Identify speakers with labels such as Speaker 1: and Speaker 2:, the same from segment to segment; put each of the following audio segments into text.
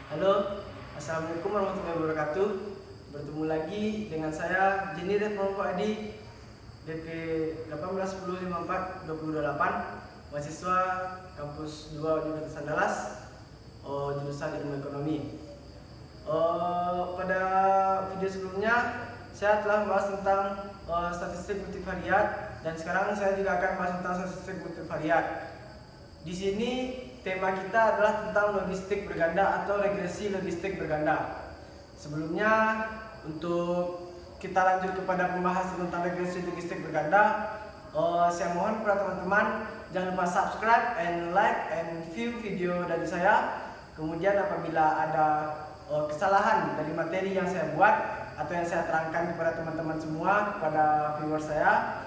Speaker 1: Halo, Assalamualaikum warahmatullahi wabarakatuh. Bertemu lagi dengan saya Jenny Retno Adi, BP 18105428, mahasiswa kampus 2 Universitas Andalas, jurusan Ilmu Ekonomi. Pada video sebelumnya saya telah membahas tentang statistik multivariat, dan sekarang saya juga akan membahas tentang statistik multivariat. Di sini tema kita adalah tentang logistik berganda atau regresi logistik berganda. Sebelumnya, untuk kita lanjut kepada pembahasan tentang regresi logistik berganda, saya mohon kepada teman-teman jangan lupa subscribe and like and view video dari saya. Kemudian apabila ada kesalahan dari materi yang saya buat atau yang saya terangkan kepada teman-teman semua, kepada viewer saya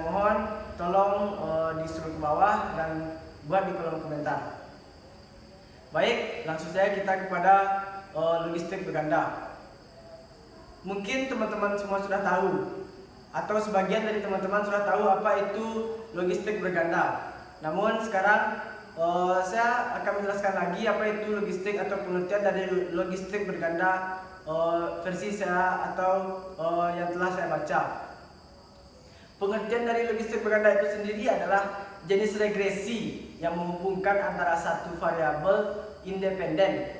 Speaker 1: mohon tolong disuruh ke bawah dan buat di kolom komentar. Baik, langsung saja kita kepada logistik berganda. Mungkin teman-teman semua sudah tahu, atau sebagian dari teman-teman sudah tahu apa itu logistik berganda. Namun sekarang saya akan menjelaskan lagi apa itu logistik atau pengertian dari logistik berganda versi saya atau yang telah saya baca. Pengertian dari logistik berganda itu sendiri adalah jenis regresi yang menghubungkan antara satu variabel independen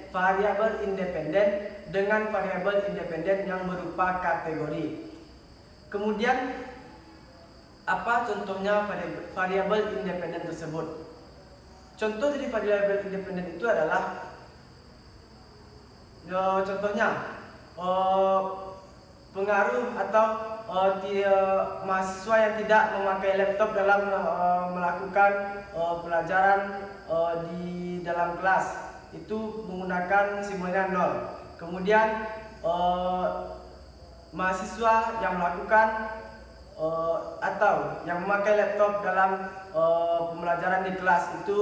Speaker 1: dengan variabel independen yang berupa kategori. Kemudian, apa contohnya variabel independen tersebut? Contoh dari variabel independen itu adalah contohnya pengaruh atau mahasiswa yang tidak memakai laptop dalam melakukan pelajaran di dalam kelas itu menggunakan simbolnya 0. Kemudian mahasiswa yang melakukan atau yang memakai laptop dalam pembelajaran di kelas itu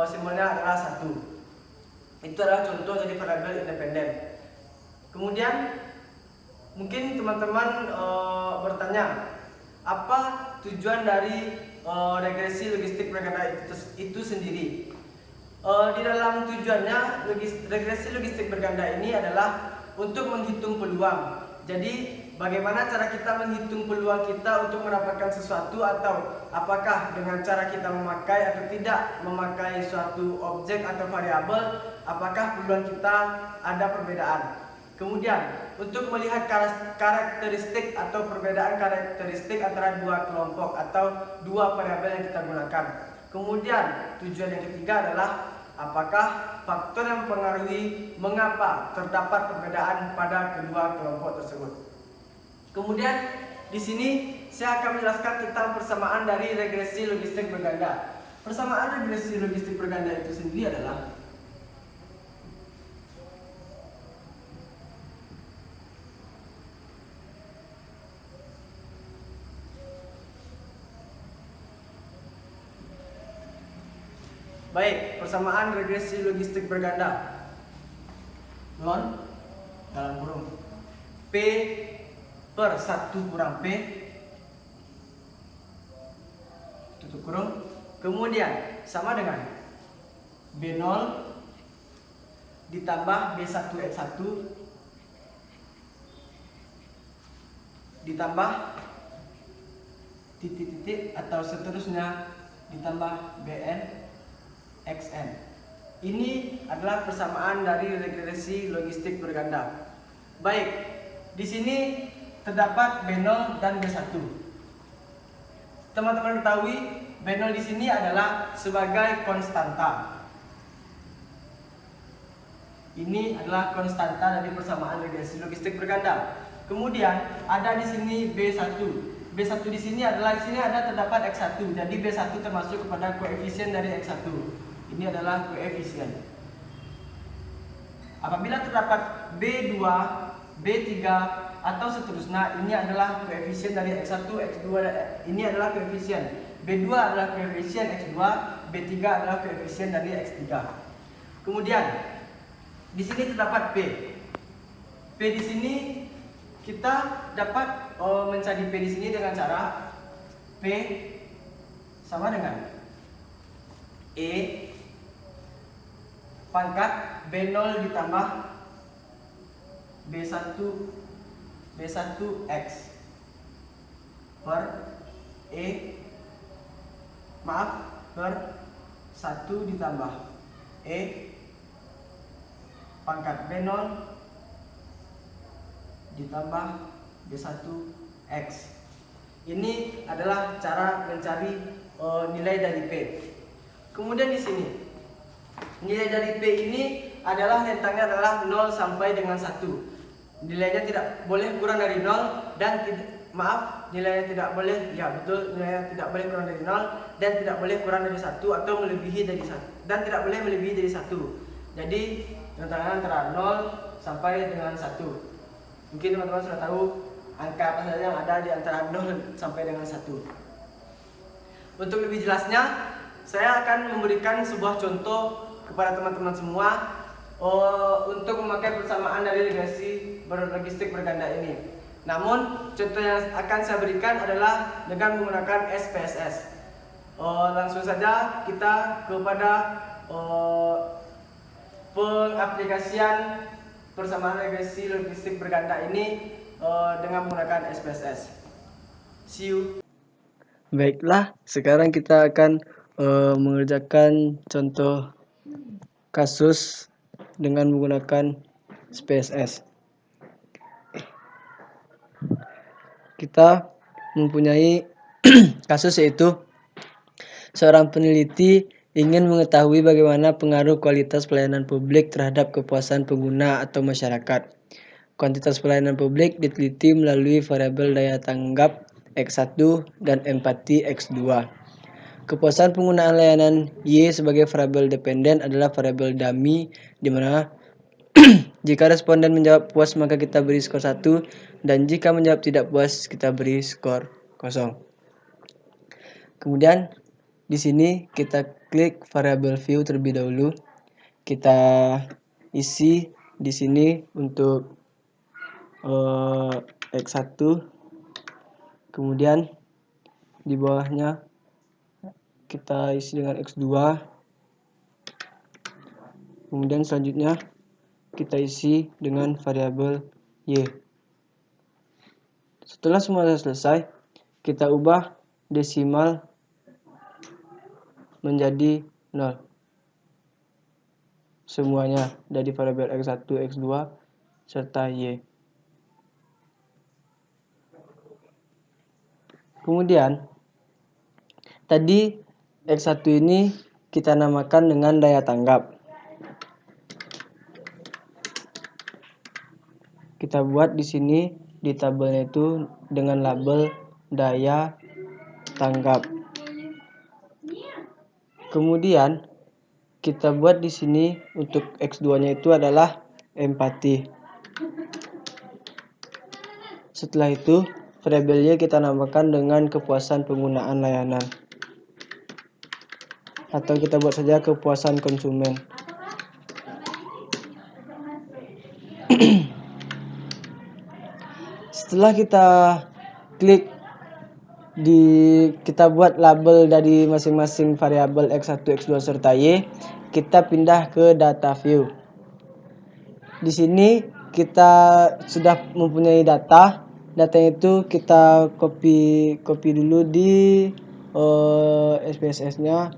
Speaker 1: simbolnya adalah 1. Itu adalah contoh dari variabel independen. Kemudian mungkin teman-teman bertanya, apa tujuan dari regresi logistik berganda itu sendiri? Di dalam tujuannya, regresi logistik berganda ini adalah untuk menghitung peluang. Jadi bagaimana cara kita menghitung peluang kita untuk mendapatkan sesuatu, atau apakah dengan cara kita memakai atau tidak memakai suatu objek atau variabel, apakah peluang kita ada perbedaan. Kemudian untuk melihat karakteristik atau perbedaan karakteristik antara dua kelompok atau dua variabel yang kita gunakan. Kemudian tujuan yang ketiga adalah apakah faktor yang mempengaruhi mengapa terdapat perbedaan pada kedua kelompok tersebut. Kemudian di sini saya akan menjelaskan tentang persamaan dari regresi logistik berganda. Persamaan regresi logistik berganda itu sendiri adalah baik, persamaan regresi logistik berganda. Non dalam kurung P per 1 kurang P tutup kurung, kemudian sama dengan B0 ditambah B1X1 ditambah titik-titik atau seterusnya ditambah BN XN. Ini adalah persamaan dari regresi logistik berganda. Baik, di sini terdapat B0 dan B1. Teman-teman ketahui B0 di sini adalah sebagai konstanta. Ini adalah konstanta dari persamaan regresi logistik berganda. Kemudian ada di sini B1. B1 di sini adalah terdapat X1. Jadi B1 termasuk kepada koefisien dari X1. Ini adalah koefisien. Apabila terdapat B2, B3 atau seterusnya, ini adalah koefisien dari X1, X2. Ini adalah koefisien. B2 adalah koefisien X2, B3 adalah koefisien dari X3. Kemudian di sini terdapat P. P di sini kita dapat mencari P di sini dengan cara P sama dengan E pangkat B0 ditambah B1 X per per 1 ditambah pangkat B0 ditambah B1 X. Ini adalah cara mencari nilai dari P. Kemudian di sini nilai dari P ini adalah rentangnya adalah 0 sampai dengan 1. Nilainya tidak boleh kurang dari 0 dan nilainya tidak boleh, ya betul, nilainya tidak boleh kurang dari 0 dan tidak boleh kurang dari 1 atau melebihi dari 1 dan tidak boleh melebihi dari 1. Jadi rentangnya antara 0 sampai dengan 1. Mungkin teman-teman sudah tahu angka apa saja yang ada di antara 0 sampai dengan 1. Untuk lebih jelasnya, saya akan memberikan sebuah contoh kepada teman-teman semua untuk memakai persamaan dari regresi logistik berganda ini. Namun contoh yang akan saya berikan adalah dengan menggunakan SPSS. Langsung saja kita kepada pengaplikasian persamaan regresi logistik berganda ini dengan menggunakan SPSS. See you.
Speaker 2: Baiklah, sekarang kita akan mengerjakan contoh kasus dengan menggunakan SPSS. Kita mempunyai kasus yaitu seorang peneliti ingin mengetahui bagaimana pengaruh kualitas pelayanan publik terhadap kepuasan pengguna atau masyarakat. Kuantitas pelayanan publik diteliti melalui variabel daya tanggap X1 dan empati X2. Kepuasan penggunaan layanan Y sebagai variabel dependen adalah variabel dummy, di mana jika responden menjawab puas maka kita beri skor 1 dan jika menjawab tidak puas kita beri skor 0. Kemudian di sini kita klik variabel view terlebih dahulu. Kita isi di sini untuk X1. Kemudian di bawahnya kita isi dengan X2. Kemudian selanjutnya kita isi dengan variabel Y. Setelah semua selesai, kita ubah desimal menjadi 0. Semuanya dari variabel X1, X2, serta Y. Kemudian, tadi X1 ini kita namakan dengan daya tanggap. Kita buat di sini di tabelnya itu dengan label daya tanggap. Kemudian kita buat di sini untuk X2-nya itu adalah empati. Setelah itu, variabelnya kita namakan dengan kepuasan penggunaan layanan. Atau kita buat saja kepuasan konsumen. Setelah kita klik kita buat label dari masing-masing variabel X1, X2 serta Y, kita pindah ke data view. Di sini kita sudah mempunyai data. Datanya itu kita copy dulu di SPSS-nya.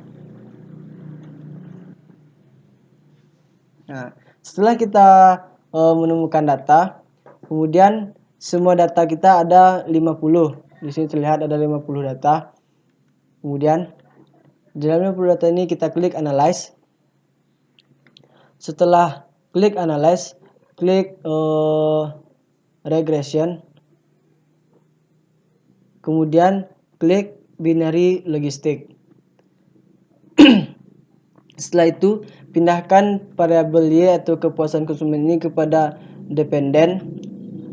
Speaker 2: Nah, setelah kita menemukan data, kemudian semua data kita ada 50. Di sini terlihat ada 50 data. Kemudian di dalam 50 data ini kita klik analyze. Setelah klik analyze, klik regression. Kemudian klik binary logistik. Setelah itu, pindahkan variabel Y atau kepuasan konsumen ini kepada dependen.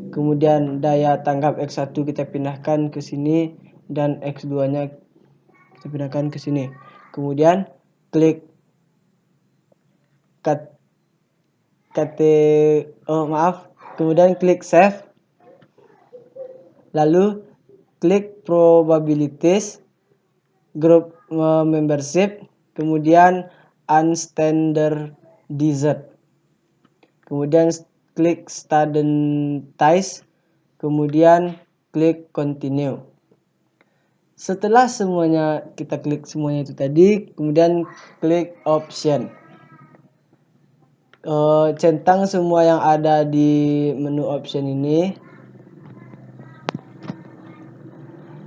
Speaker 2: Kemudian daya tanggap X1 kita pindahkan ke sini dan X2-nya kita pindahkan ke sini. Kemudian klik kemudian klik save. Lalu klik probabilities, group membership, kemudian unstandardized dessert. Kemudian klik standardize, kemudian klik continue. Setelah semuanya kita klik semuanya itu tadi, kemudian klik option. Centang semua yang ada di menu option ini.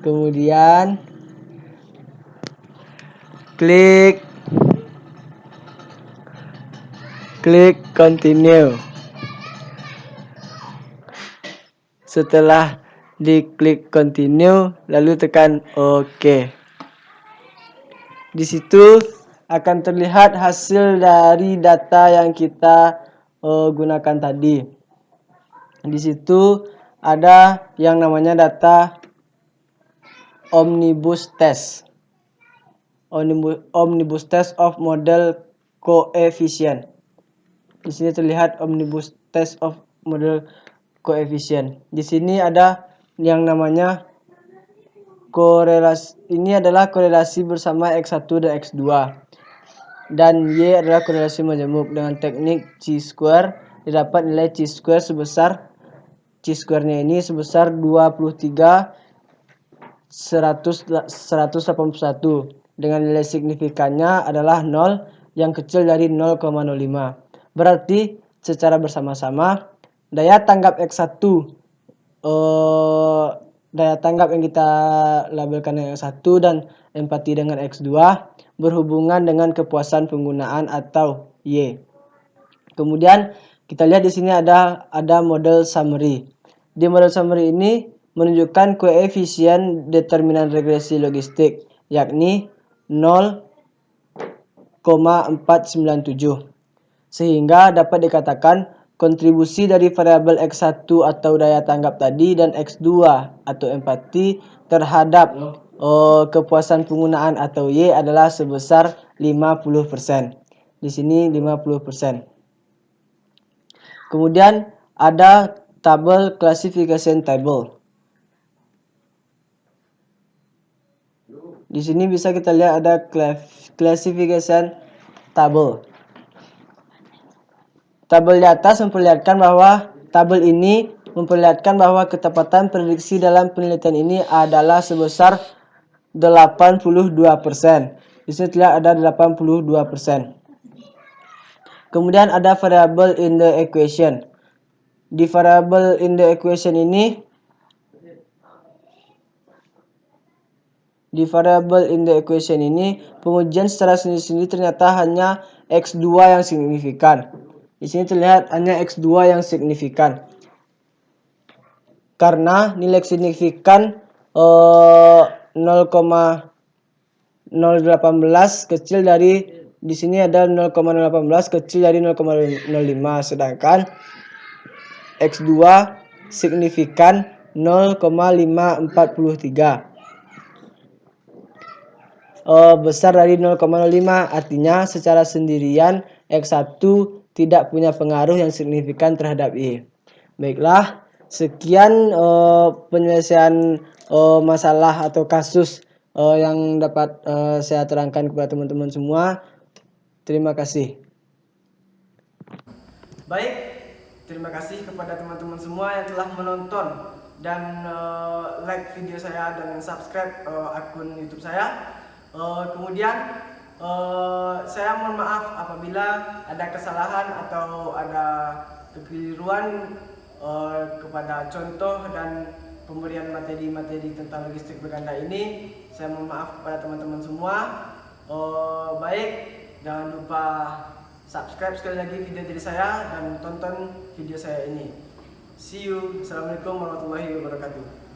Speaker 2: Kemudian klik continue. Setelah diklik continue, lalu tekan OK. Di situ akan terlihat hasil dari data yang kita gunakan tadi. Di situ ada yang namanya data omnibus test. Omnibus test of model coefficient. Di sini terlihat omnibus test of model coefficient. Di sini ada yang namanya korelasi. Ini adalah korelasi bersama X1 dan X2. Dan Y adalah korelasi majemuk. Dengan teknik chi-square didapat nilai chi-square sebesar chi-square-nya ini sebesar 23 181 dengan nilai signifikannya adalah 0 yang kecil dari 0,05. Berarti secara bersama-sama daya tanggap X1 daya tanggap yang kita labelkan dengan X1 dan empati dengan X2 berhubungan dengan kepuasan penggunaan atau Y. Kemudian kita lihat di sini ada model summary. Di model summary ini menunjukkan koefisien determinan regresi logistik yakni 0,497. Sehingga dapat dikatakan kontribusi dari variabel X1 atau daya tanggap tadi dan X2 atau empati terhadap kepuasan penggunaan atau Y adalah sebesar 50%. Di sini 50%. Kemudian ada tabel classification table. Di sini bisa kita lihat ada classification table. Tabel di atas memperlihatkan bahwa ketepatan prediksi dalam penelitian ini adalah sebesar 82%. Di sini terlihat ada 82%. Kemudian ada variable in the equation. Di variable in the equation ini pengujian secara sendiri-sendiri ternyata hanya X2 yang signifikan. Di sini terlihat hanya X2 yang signifikan. Karena nilai signifikan 0,018 kecil dari di sini ada 0,018 kecil dari 0,05, sedangkan X2 signifikan 0,543. Besar dari 0,05, artinya secara sendirian X1 tidak punya pengaruh yang signifikan terhadap Y. Baiklah, sekian penyelesaian masalah atau kasus yang dapat saya terangkan kepada teman-teman semua. Terima kasih.
Speaker 1: Baik, terima kasih kepada teman-teman semua yang telah menonton dan like video saya dan subscribe akun YouTube saya. Kemudian saya mohon maaf apabila ada kesalahan atau ada kekeliruan kepada contoh dan pemberian materi-materi tentang logistik berganda ini. Saya mohon maaf kepada teman-teman semua. Baik, jangan lupa subscribe sekali lagi video dari saya dan tonton video saya ini. See you. Assalamualaikum warahmatullahi wabarakatuh.